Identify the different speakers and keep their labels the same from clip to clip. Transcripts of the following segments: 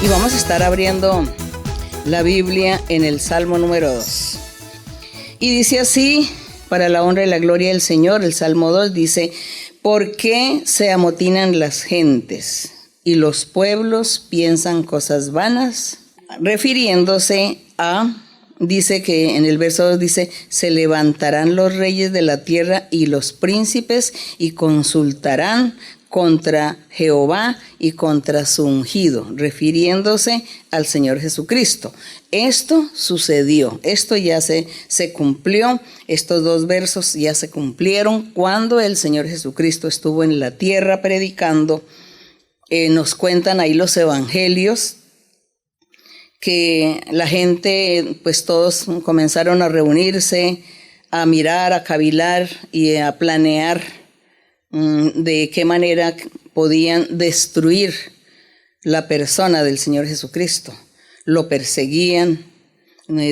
Speaker 1: Y vamos a estar abriendo la Biblia en el Salmo número 2. Y dice así, para la honra y la gloria del Señor, el Salmo 2 dice: ¿por qué se amotinan las gentes y los pueblos piensan cosas vanas? Refiriéndose a, dice que en el verso 2 dice: se levantarán los reyes de la tierra y los príncipes y consultarán contra Jehová y contra su ungido, refiriéndose al Señor Jesucristo. Esto sucedió, esto ya se cumplió, estos dos versos ya se cumplieron cuando el Señor Jesucristo estuvo en la tierra predicando. Nos cuentan ahí los evangelios que la gente, pues todos comenzaron a reunirse, a mirar, a cavilar y a planear de qué manera podían destruir la persona del Señor Jesucristo. Lo perseguían,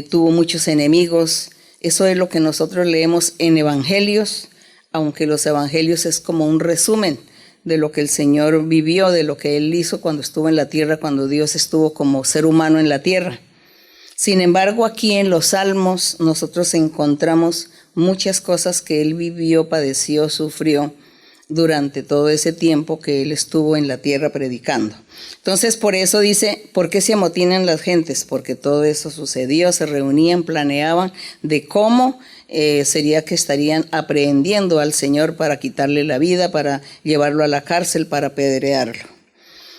Speaker 1: tuvo muchos enemigos. Eso es lo que nosotros leemos en evangelios, aunque los evangelios es como un resumen de lo que el Señor vivió, de lo que Él hizo cuando estuvo en la tierra, cuando Dios estuvo como ser humano en la tierra. Sin embargo, aquí en los Salmos nosotros encontramos muchas cosas que Él vivió, padeció, sufrió durante todo ese tiempo que Él estuvo en la tierra predicando. Entonces, por eso dice: ¿por qué se amotinan las gentes? Porque todo eso sucedió, se reunían, planeaban de cómo sería que estarían aprehendiendo al Señor para quitarle la vida, para llevarlo a la cárcel, para apedrearlo.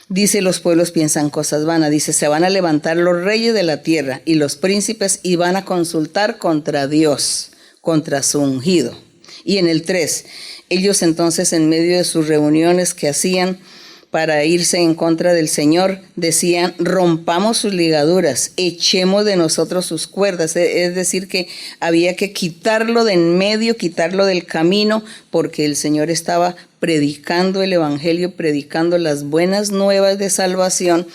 Speaker 1: Dice: los pueblos piensan cosas vanas. Dice: se van a levantar los reyes de la tierra y los príncipes y van a consultar contra Dios, contra su ungido. Y en el 3, ellos entonces en medio de sus reuniones que hacían para irse en contra del Señor, decían: rompamos sus ligaduras, echemos de nosotros sus cuerdas. Es decir, que había que quitarlo de en medio, quitarlo del camino, porque el Señor estaba predicando el evangelio, predicando las buenas nuevas de salvación.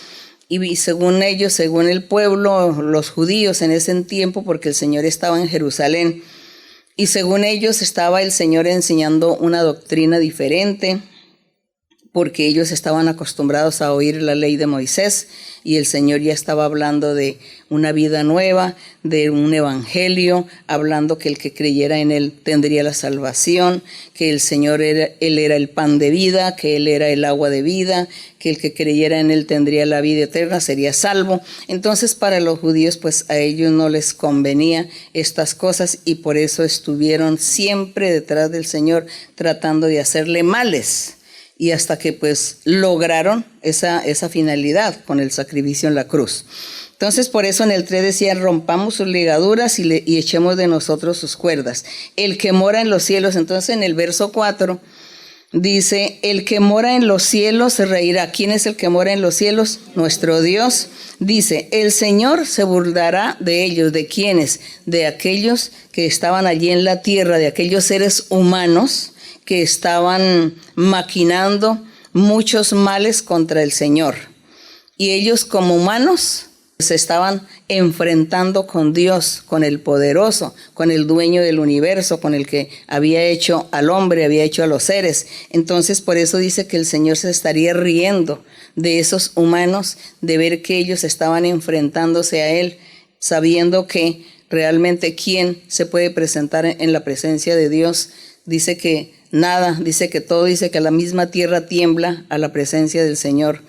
Speaker 1: Y según ellos, según el pueblo, los judíos en ese tiempo, porque el Señor estaba en Jerusalén, y según ellos estaba el Señor enseñando una doctrina diferente, porque ellos estaban acostumbrados a oír la ley de Moisés y el Señor ya estaba hablando de una vida nueva, de un evangelio, hablando que el que creyera en Él tendría la salvación, que el Señor Él era el pan de vida, que Él era el agua de vida, que el que creyera en Él tendría la vida eterna, sería salvo. Entonces, para los judíos, pues a ellos no les convenía estas cosas y por eso estuvieron siempre detrás del Señor tratando de hacerle males. Y hasta que pues lograron esa finalidad con el sacrificio en la cruz. Entonces por eso en el 3 decía: rompamos sus ligaduras y echemos de nosotros sus cuerdas. El que mora en los cielos. Entonces en el verso 4 dice: el que mora en los cielos se reirá. ¿Quién es el que mora en los cielos? Nuestro Dios. Dice: el Señor se burlará de ellos. ¿De quiénes? De aquellos que estaban allí en la tierra, de aquellos seres humanos que estaban maquinando muchos males contra el Señor. Y ellos como humanos se estaban enfrentando con Dios, con el poderoso, con el dueño del universo, con el que había hecho al hombre, había hecho a los seres. Entonces por eso dice que el Señor se estaría riendo de esos humanos, de ver que ellos estaban enfrentándose a Él, sabiendo que realmente quién se puede presentar en la presencia de Dios. Dice que nada, dice que todo, dice que la misma tierra tiembla a la presencia del Señor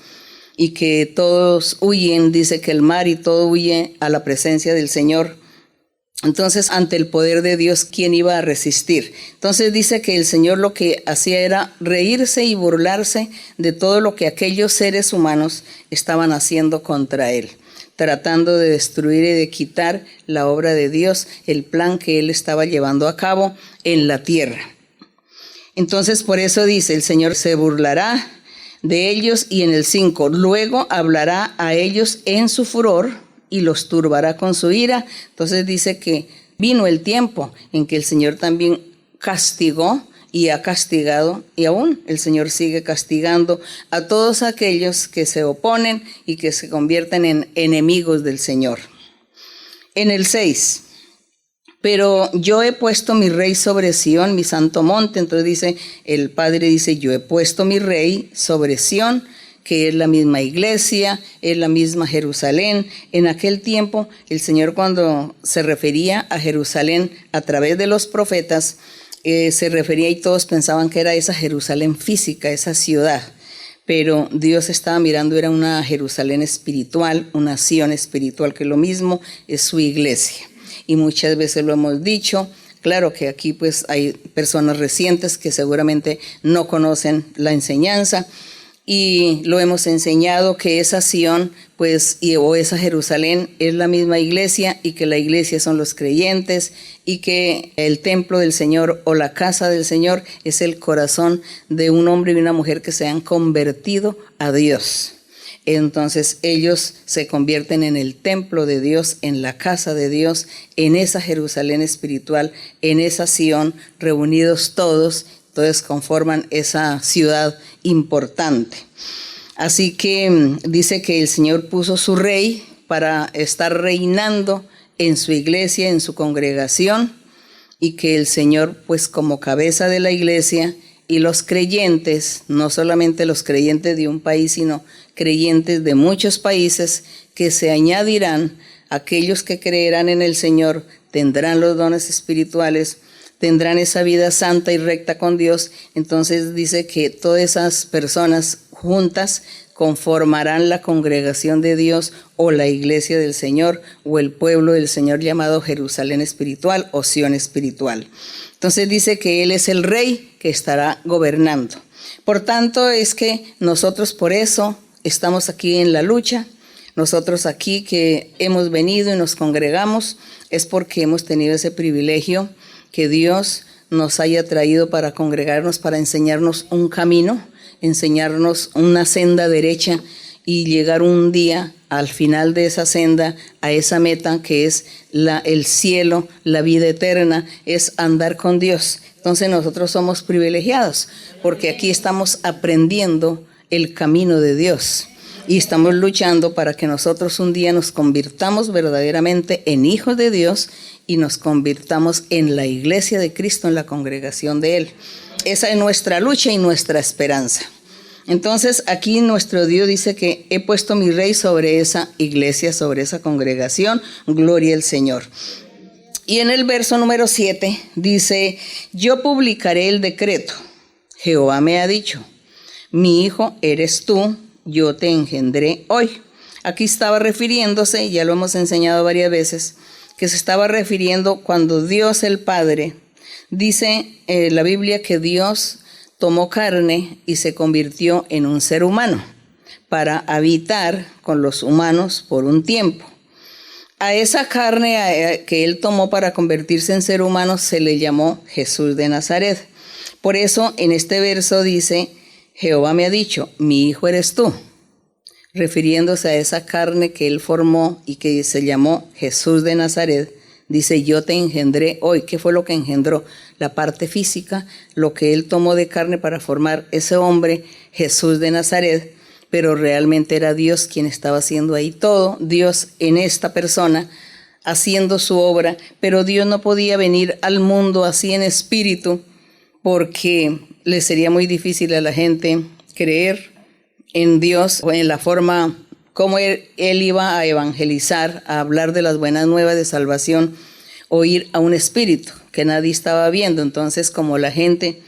Speaker 1: y que todos huyen, dice que el mar y todo huye a la presencia del Señor. Entonces, ante el poder de Dios, ¿quién iba a resistir? Entonces dice que el Señor lo que hacía era reírse y burlarse de todo lo que aquellos seres humanos estaban haciendo contra Él, tratando de destruir y de quitar la obra de Dios, el plan que Él estaba llevando a cabo en la tierra. Entonces por eso dice: el Señor se burlará de ellos. Y en el 5, luego hablará a ellos en su furor y los turbará con su ira. Entonces dice que vino el tiempo en que el Señor también castigó y ha castigado, y aún el Señor sigue castigando a todos aquellos que se oponen y que se convierten en enemigos del Señor. En el 6, pero yo he puesto mi rey sobre Sión, mi santo monte. Entonces dice, el Padre dice: yo he puesto mi rey sobre Sión, que es la misma iglesia, es la misma Jerusalén. En aquel tiempo, el Señor, cuando se refería a Jerusalén a través de los profetas, se refería y todos pensaban que era esa Jerusalén física, esa ciudad. Pero Dios estaba mirando, era una Jerusalén espiritual, una Sión espiritual, que lo mismo es su iglesia. Y muchas veces lo hemos dicho. Claro que aquí pues hay personas recientes que seguramente no conocen la enseñanza, y lo hemos enseñado que esa Sión pues o esa Jerusalén es la misma iglesia, y que la iglesia son los creyentes, y que el templo del Señor o la casa del Señor es el corazón de un hombre y una mujer que se han convertido a Dios. Entonces ellos se convierten en el templo de Dios, en la casa de Dios, en esa Jerusalén espiritual, en esa Sión, reunidos todos. Entonces conforman esa ciudad importante. Así que dice que el Señor puso su rey para estar reinando en su iglesia, en su congregación, y que el Señor, pues como cabeza de la iglesia, y los creyentes, no solamente los creyentes de un país, sino creyentes de muchos países, que se añadirán, aquellos que creerán en el Señor, tendrán los dones espirituales, tendrán esa vida santa y recta con Dios. Entonces dice que todas esas personas juntas conformarán la congregación de Dios, o la iglesia del Señor, o el pueblo del Señor, llamado Jerusalén espiritual o Sión espiritual. Entonces dice que Él es el rey que estará gobernando. Por tanto, es que nosotros por eso estamos aquí en la lucha. Nosotros aquí que hemos venido y nos congregamos es porque hemos tenido ese privilegio que Dios nos haya traído para congregarnos, para enseñarnos un camino, enseñarnos una senda derecha, y llegar un día al final de esa senda a esa meta que es el cielo, la vida eterna, es andar con Dios. Entonces nosotros somos privilegiados porque aquí estamos aprendiendo el camino de Dios y estamos luchando para que nosotros un día nos convirtamos verdaderamente en hijos de Dios y nos convirtamos en la iglesia de Cristo, en la congregación de Él. Esa es nuestra lucha y nuestra esperanza. Entonces aquí nuestro Dios dice que he puesto mi rey sobre esa iglesia, sobre esa congregación. Gloria al Señor. Y en el verso número 7 dice: yo publicaré el decreto. Jehová me ha dicho, mi hijo eres tú, yo te engendré hoy. Aquí estaba refiriéndose, ya lo hemos enseñado varias veces, que se estaba refiriendo cuando Dios el Padre, dice la Biblia que Dios tomó carne y se convirtió en un ser humano para habitar con los humanos por un tiempo. A esa carne que Él tomó para convertirse en ser humano se le llamó Jesús de Nazaret. Por eso en este verso dice: Jehová me ha dicho, mi hijo eres tú, refiriéndose a esa carne que Él formó y que se llamó Jesús de Nazaret. Dice: yo te engendré hoy. ¿Qué fue lo que engendró? La parte física, lo que Él tomó de carne para formar ese hombre, Jesús de Nazaret, pero realmente era Dios quien estaba haciendo ahí todo, Dios en esta persona, haciendo su obra, pero Dios no podía venir al mundo así en espíritu, porque le sería muy difícil a la gente creer en Dios o en la forma como él iba a evangelizar, a hablar de las buenas nuevas de salvación, o ir a un espíritu que nadie estaba viendo. Entonces, como la gente,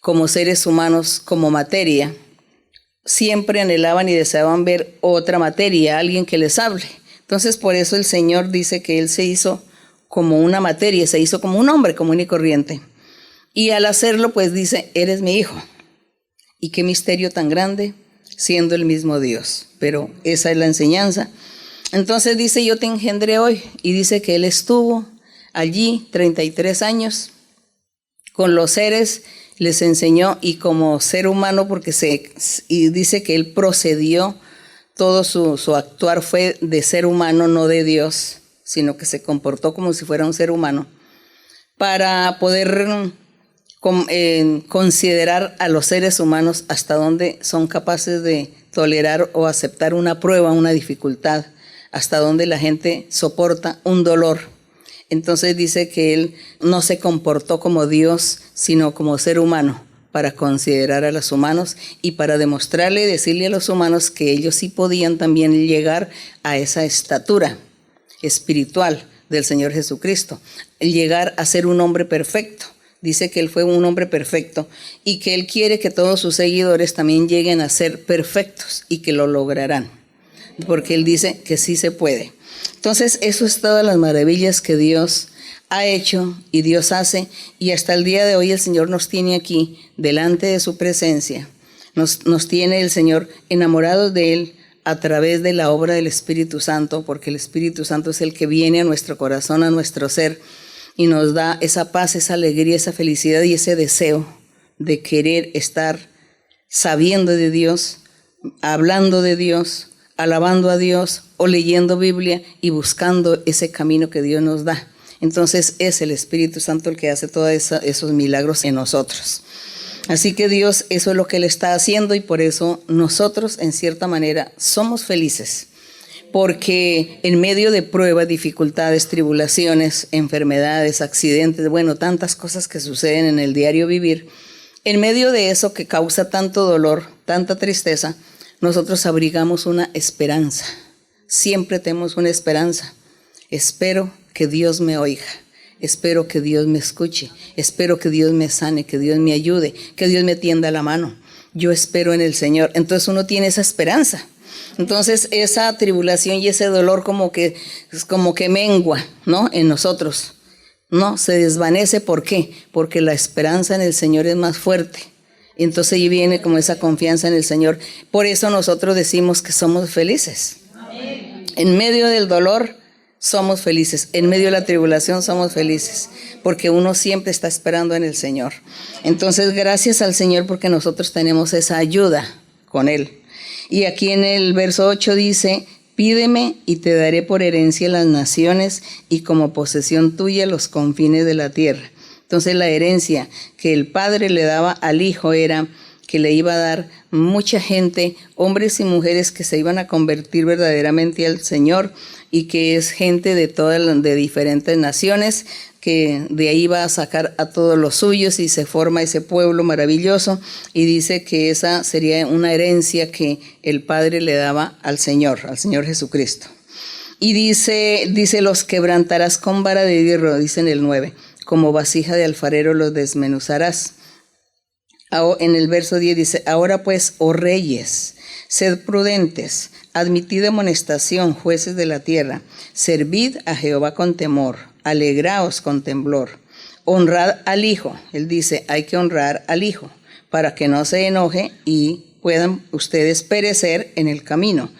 Speaker 1: como seres humanos, como materia, siempre anhelaban y deseaban ver otra materia, alguien que les hable. Entonces, por eso el Señor dice que Él se hizo como una materia, se hizo como un hombre común y corriente. Y al hacerlo, pues dice: eres mi hijo. Y qué misterio tan grande, siendo el mismo Dios. Pero esa es la enseñanza. Entonces dice: yo te engendré hoy. Y dice que Él estuvo allí 33 años con los seres, les enseñó, y como ser humano, porque y dice que Él procedió, todo su actuar fue de ser humano, no de Dios, sino que se comportó como si fuera un ser humano, para poder considerar a los seres humanos hasta dónde son capaces de tolerar o aceptar una prueba, una dificultad, hasta dónde la gente soporta un dolor. Entonces dice que Él no se comportó como Dios, sino como ser humano, para considerar a los humanos y para demostrarle y decirle a los humanos que ellos sí podían también llegar a esa estatura espiritual del Señor Jesucristo, llegar a ser un hombre perfecto. Dice que Él fue un hombre perfecto y que Él quiere que todos sus seguidores también lleguen a ser perfectos y que lo lograrán, porque Él dice que sí se puede. Entonces, eso es todas las maravillas que Dios ha hecho y Dios hace, y hasta el día de hoy el Señor nos tiene aquí delante de su presencia, nos tiene el Señor enamorados de Él a través de la obra del Espíritu Santo, porque el Espíritu Santo es el que viene a nuestro corazón, a nuestro ser, y nos da esa paz, esa alegría, esa felicidad y ese deseo de querer estar sabiendo de Dios, hablando de Dios, alabando a Dios o leyendo Biblia y buscando ese camino que Dios nos da. Entonces es el Espíritu Santo el que hace todos esos milagros en nosotros. Así que Dios, eso es lo que Él está haciendo, y por eso nosotros en cierta manera somos felices. Porque en medio de pruebas, dificultades, tribulaciones, enfermedades, accidentes, bueno, tantas cosas que suceden en el diario vivir, en medio de eso que causa tanto dolor, tanta tristeza, nosotros abrigamos una esperanza. Siempre tenemos una esperanza. Espero que Dios me oiga, espero que Dios me escuche, espero que Dios me sane, que Dios me ayude, que Dios me tienda la mano. Yo espero en el Señor. Entonces uno tiene esa esperanza. Entonces esa tribulación y ese dolor como que mengua, ¿no?, en nosotros. No, se desvanece. ¿Por qué? Porque la esperanza en el Señor es más fuerte. Entonces ahí viene como esa confianza en el Señor. Por eso nosotros decimos que somos felices. Amén. En medio del dolor somos felices, en medio de la tribulación somos felices, porque uno siempre está esperando en el Señor. Entonces gracias al Señor porque nosotros tenemos esa ayuda con Él. Y aquí en el verso 8 dice: pídeme y te daré por herencia las naciones y como posesión tuya los confines de la tierra. Entonces la herencia que el Padre le daba al Hijo era que le iba a dar mucha gente, hombres y mujeres que se iban a convertir verdaderamente al Señor, y que es gente de diferentes naciones, que de ahí va a sacar a todos los suyos y se forma ese pueblo maravilloso. Y dice que esa sería una herencia que el Padre le daba al Señor Jesucristo. Y dice los quebrantarás con vara de hierro, dice en el 9, como vasija de alfarero los desmenuzarás. En el verso 10 dice: ahora pues, oh reyes, sed prudentes, admitid amonestación, jueces de la tierra, servid a Jehová con temor, alegraos con temblor, honrad al Hijo. Él dice, hay que honrar al Hijo, para que no se enoje y puedan ustedes perecer en el camino,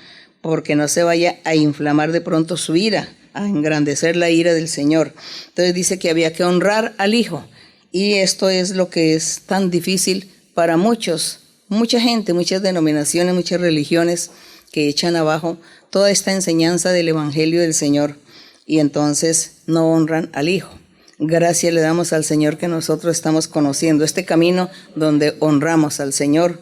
Speaker 1: porque no se vaya a inflamar de pronto su ira, a engrandecer la ira del Señor. Entonces dice que había que honrar al Hijo. Y esto es lo que es tan difícil para mucha gente, muchas denominaciones, muchas religiones que echan abajo toda esta enseñanza del Evangelio del Señor, y entonces no honran al Hijo. Gracias le damos al Señor que nosotros estamos conociendo este camino donde honramos al Señor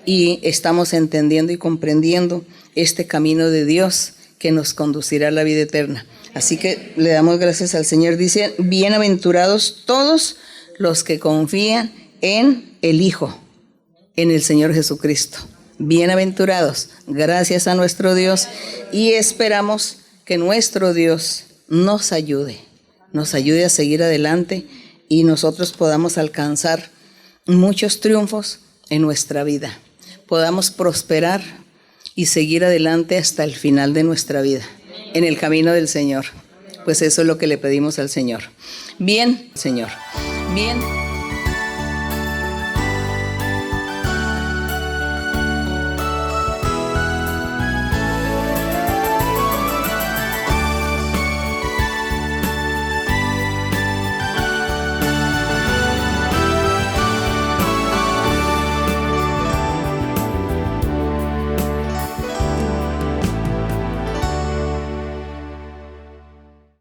Speaker 1: y estamos entendiendo y comprendiendo este camino de Dios que nos conducirá a la vida eterna. Así que le damos gracias al Señor. Dice: bienaventurados todos los que confían en el Hijo, en el Señor Jesucristo. Bienaventurados, gracias a nuestro Dios, y esperamos que nuestro Dios nos ayude a seguir adelante y nosotros podamos alcanzar muchos triunfos en nuestra vida, podamos prosperar y seguir adelante hasta el final de nuestra vida, en el camino del Señor. Pues eso es lo que le pedimos al Señor. Bien, Señor. Bien.